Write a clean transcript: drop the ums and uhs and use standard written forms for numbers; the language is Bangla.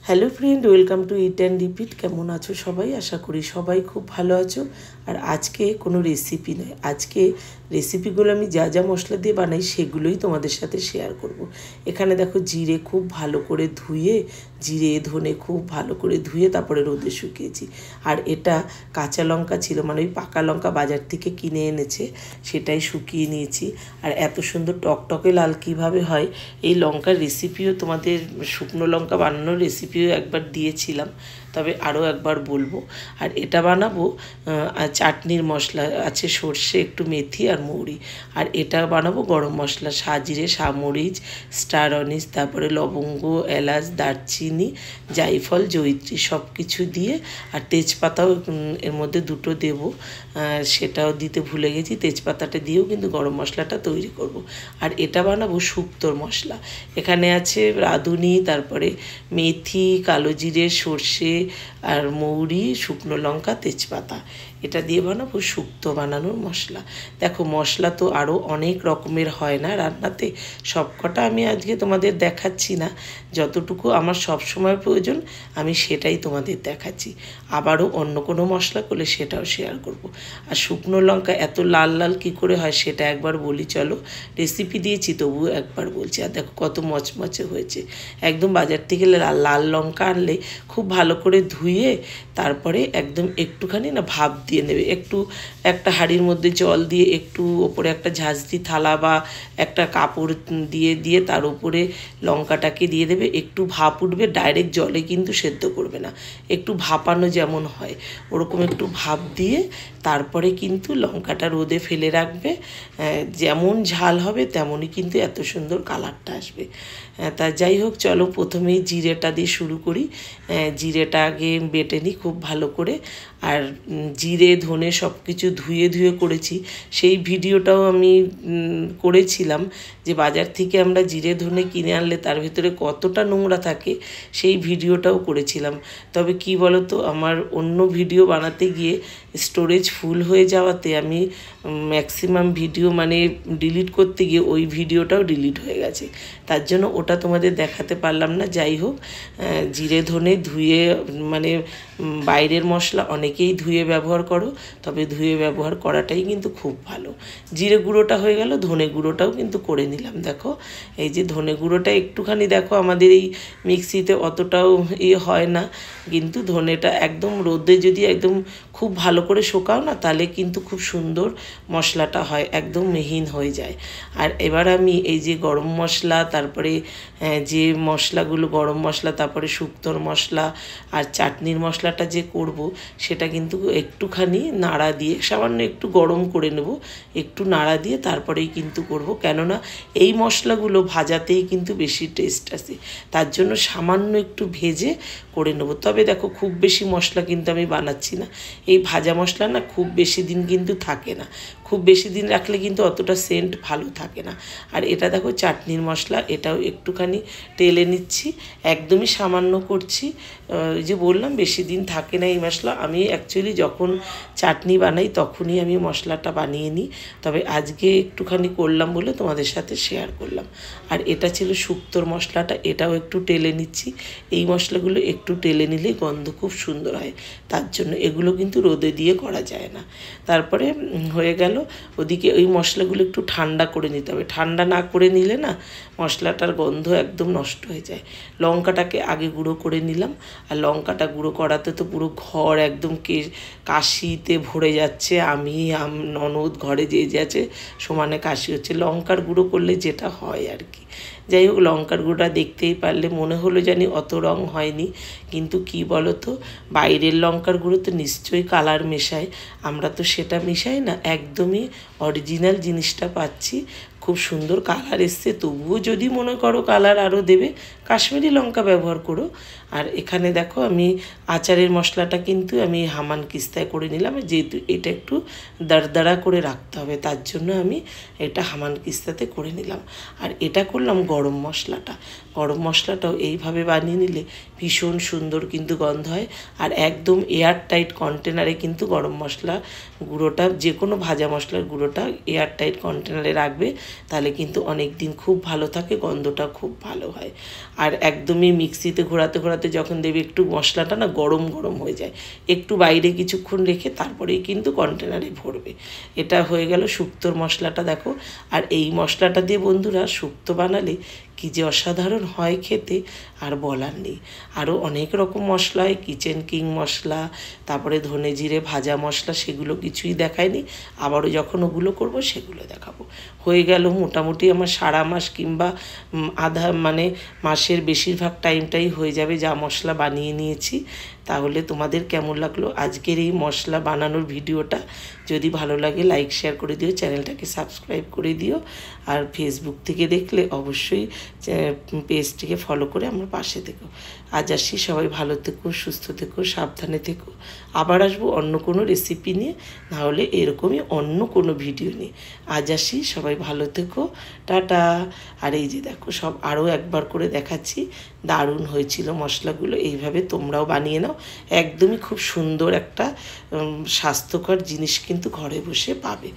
Hello friend, welcome to it and repeat. কেমন আছো সবাই? আশা করি সবাই খুব ভালো আছো। আর আজকে কোনো রেসিপি নয়, আজকে রেসিপিগুলো আমি যা যা মশলা দিয়ে বানাই সেগুলোই তোমাদের সাথে শেয়ার করব। এখানে দেখো জিরে খুব ভালো করে ধুয়ে, জিরে ধনে খুব ভালো করে ধুয়ে তারপরে রোদে শুকিয়েছি। আর এটা কাঁচা লঙ্কা ছিল, মানে ওই পাকা লঙ্কা বাজার থেকে কিনে এনেছে, সেটাই শুকিয়ে নিয়েছি। আর এত সুন্দর টকটকে লাল কীভাবে হয় এই লঙ্কার রেসিপিও তোমাদের, শুকনো লঙ্কা বানানোর রেসিপিও একবার দিয়েছিলাম, তবে আরও একবার বলবো। আর এটা বানাবো চাটনির মশলা আছে, সর্ষে, একটু মেথি আর মৌরি। আর এটা বানাবো গরম মশলা, সাজিরে, সামরিচ, স্টার অনিস, তারপরে লবঙ্গ, এলাচ, দারচিনি, জায়ফল, জয়িত্রী সব কিছু দিয়ে, আর তেজপাতাও এর মধ্যে দুটো দেবো, সেটাও দিতে ভুলে গেছি। তেজপাতাটা দিয়েও কিন্তু গরম মশলাটা তৈরি করব। আর এটা বানাবো শুক্তোর মশলা। এখানে আছে রাঁধুনি, তারপরে মেথি, কালো জিরে, সর্ষে আর মৌরি, শুকনো লঙ্কা, তেজপাতা। এটা দিয়ে বানাবো শুক্তো বানানোর মশলা। দেখো মশলা তো আরও অনেক রকমের হয় না রান্নাতে, সবকটা আমি আজকে তোমাদের দেখাচ্ছি না, যতটুকু আমার সব সময় প্রয়োজন আমি সেটাই তোমাদের দেখাচ্ছি। আবারও অন্য কোনো মশলা করলে সেটাও শেয়ার করব। আর শুকনো লঙ্কা এত লাল লাল কী করে হয় সেটা একবার বলি, চলো। রেসিপি দিয়েছি তবুও একবার বলছি। আর দেখো কত মচমচে হয়েছে, একদম বাজার থেকে লাল লঙ্কা আনলে খুব ভালো করে ধুয়ে তারপরে একদম একটুখানি না ভাপ দিয়ে নেবে, একটু একটা হাঁড়ির মধ্যে জল দিয়ে, একটু ওপরে একটা ঝাঁঝরি থালা বা একটা কাপড় দিয়ে দিয়ে তার উপরে লঙ্কাটাকে দিয়ে দেবে, একটু ভাপ উঠবে, ডাইরেক্ট জলে কিন্তু সেদ্ধ করবে না, একটু ভাপানো যেমন হয় ওরকম একটু ভাপ দিয়ে তারপরে কিন্তু লঙ্কাটা রোদে ফেলে রাখবে। যেমন ঝাল হবে তেমনই কিন্তু এত সুন্দর কালারটা আসবে। তা যাই হোক, চলো প্রথমেই জিরেটা দিয়ে শুরু করি। জিরেটা আগে বেটে নিই খুব ভালো করে। আর জিরে ধনে সব কিছু ধুয়ে ধুয়ে করেছি, সেই ভিডিওটাও আমি করেছিলাম যে বাজার থেকে আমরা জিরে ধনে কিনে আনলে তার ভিতরে কতটা নোংরা থাকে, সেই ভিডিওটাও করেছিলাম। তবে কি বলো তো, আমার অন্য ভিডিও বানাতে গিয়ে স্টোরেজ ফুল হয়ে যাওয়াতে আমি ম্যাক্সিমাম ভিডিও মানে ডিলিট করতে গিয়ে ওই ভিডিওটাও ডিলিট হয়ে গেছে, তার জন্য ওটা তোমাদের দেখাতে পারলাম না। যাই হোক, জিরে ধনে ধুয়ে, মানে বাইরের মশলা অনেকেই ধুয়ে ব্যবহার করো, তবে ধুয়ে ব্যবহার করাটাই কিন্তু খুব ভালো। জিরে গুঁড়োটা হয়ে গেল, ধনে গুঁড়োটাও কিন্তু করে নিলাম। দেখো এই যে ধনে গুঁড়োটা একটুখানি, দেখো আমাদের এই মিক্সিতে অতটাও হয় না, কিন্তু ধনেটা একদম রোদে যদি একদম খুব ভালো করে শোকাও না, তাহলে কিন্তু খুব সুন্দর মশলাটা হয়, একদম মিহিন হয়ে যায়। আর এবার আমি এই যে গরম মশলা, তারপরে যে মশলাগুলো, গরম মশলা, তারপরে শুক্তোর মশলা আর চাটনির মশলাটা যে করব, সেটা কিন্তু একটুখানি নাড়া দিয়ে, সামান্য একটু গরম করে নেব, একটু নাড়া দিয়ে তারপরেই কিন্তু করব। কেননা এই মশলাগুলো ভাজাতেই কিন্তু বেশি টেস্ট আসে, তার জন্য সামান্য একটু ভেজে করে নেব। তবে দেখো খুব বেশি মশলা কিন্তু আমি বানাচ্ছি না, এই ভাজা মশলা না খুব বেশি দিন কিন্তু থাকে না, খুব বেশি দিন রাখলে কিন্তু অতটা সেন্ট ভালো থাকে না। আর এটা দেখো চাটনির মশলা, এটাও একটুখানি টেলে নিচ্ছি, একদমই সামান্য করছি। যে বললাম বেশি দিন থাকে না এই মশলা, আমি অ্যাকচুয়ালি যখন চাটনি বানাই তখনই আমি মশলাটা বানিয়ে নিই, তবে আজকে একটুখানি করলাম বলে তোমাদের সাথে শেয়ার করলাম। আর এটা ছিল শুক্তোর মশলাটা, এটাও একটু টেলে নিচ্ছি। এই মশলাগুলো একটু টেলে নিলে গন্ধ খুব সুন্দর হয়, তার জন্য এগুলো কিন্তু রোদে দিয়ে করা যায় না। তারপরে হয়ে গেল, ওদিকে ওই মশলাগুলো একটু ঠান্ডা করে নিতে হবে, ঠান্ডা না করে নিলে না মশলাটার গন্ধ একদম নষ্ট হয়ে যায়। লঙ্কাটাকে আগে গুঁড়ো করে নিলাম, আর লঙ্কাটা গুঁড়ো করাতে তো পুরো ঘর একদম কাশিতে ভরে যাচ্ছে, আমি ননদ ঘরে যে আছে সমানে কাশি হচ্ছে, লঙ্কার গুঁড়ো করলে যেটা হয় আর কি। যাই হোক, লঙ্কার গুঁড়োটা দেখতেই পারলে মনে হলো জানি অত রং হয়নি, কিন্তু কি বলো তো, বাইরের লঙ্কার গুঁড়ো তো নিশ্চয়ই কালার মেশায়, আমরা তো সেটা মেশাই না, একদমই অরিজিনাল জিনিসটা পাচ্ছি, খুব সুন্দর কালার এসছে। তবুও যদি মনে করো কালার আরও দেবে, কাশ্মীরি লঙ্কা ব্যবহার করো। আর এখানে দেখো আমি আচারের মশলাটা কিন্তু আমি হামান কিস্তায় করে নিলাম, যেহেতু এটা একটু দারদারা করে রাখতে হবে, তার জন্য আমি এটা হামান কিস্তাতে করে নিলাম। আর এটা করলাম গরম মশলাটা, গরম মশলাটাও এইভাবে বানিয়ে নিলে ভীষণ সুন্দর কিন্তু গন্ধ হয়। আর একদম এয়ার টাইট কন্টেনারে কিন্তু গরম মশলা গুঁড়োটা, যে কোনো ভাজা মশলার গুঁড়োটা এয়ার টাইট কন্টেনারে রাখবে, তাহলে কিন্তু অনেক দিন খুব ভালো থাকে, গন্ধটা খুব ভালো হয়। আর একদমই মিক্সিতে ঘোরাতে ঘোরাতে যখন দেবে একটু মশলাটা না গরম গরম হয়ে যায়, একটু বাইরে কিছুক্ষণ রেখে তারপরেই কিন্তু কন্টেনারে ভরবে। এটা হয়ে গেল শুক্তোর মশলাটা দেখো। আর এই মশলাটা দিয়ে বন্ধুরা শুক্তো বানালে কি যে অসাধারণ হয় খেতে আর বলার নেই। আরও অনেক রকম মশলা হয়, কিচেন কিং মশলা, তারপরে ধনে জিরে ভাজা মশলা, সেগুলো কিছুই দেখায়নি। আবারও যখন ওগুলো করব সেগুলো দেখাবো। হয়ে গেল মোটামুটি আমার সারা মাস কিংবা আধা মানে মাসের বেশিরভাগ টাইমটাই হয়ে যাবে যা মশলা বানিয়ে নিয়েছি। তাহলে তোমাদের কেমন লাগলো আজকের এই মশলা বানানোর ভিডিওটা? যদি ভালো লাগে লাইক শেয়ার করে দিও, চ্যানেলটাকে সাবস্ক্রাইব করে দিও। আর ফেসবুক থেকে দেখলে অবশ্যই পেজটিকে ফলো করে আমার পাশে থেকো। আজ আসি, সবাই ভালো থেকো, সুস্থ থেকো, সাবধানে থেকো। আবার আসবো অন্য কোনো রেসিপি নিয়ে, নাহলে এরকমই অন্য কোনো ভিডিও নিয়ে। আজ আসি, সবাই ভালো থেকো, টাটা। আর এই যে দেখো সব আরও একবার করে দেখাচ্ছি, দারুণ হয়েছিল মশলাগুলো। এইভাবে তোমরাও বানিয়ে নাও, একদমই খুব সুন্দর একটা স্বাস্থ্যকর জিনিস কিন্তু ঘরে বসে পাবে।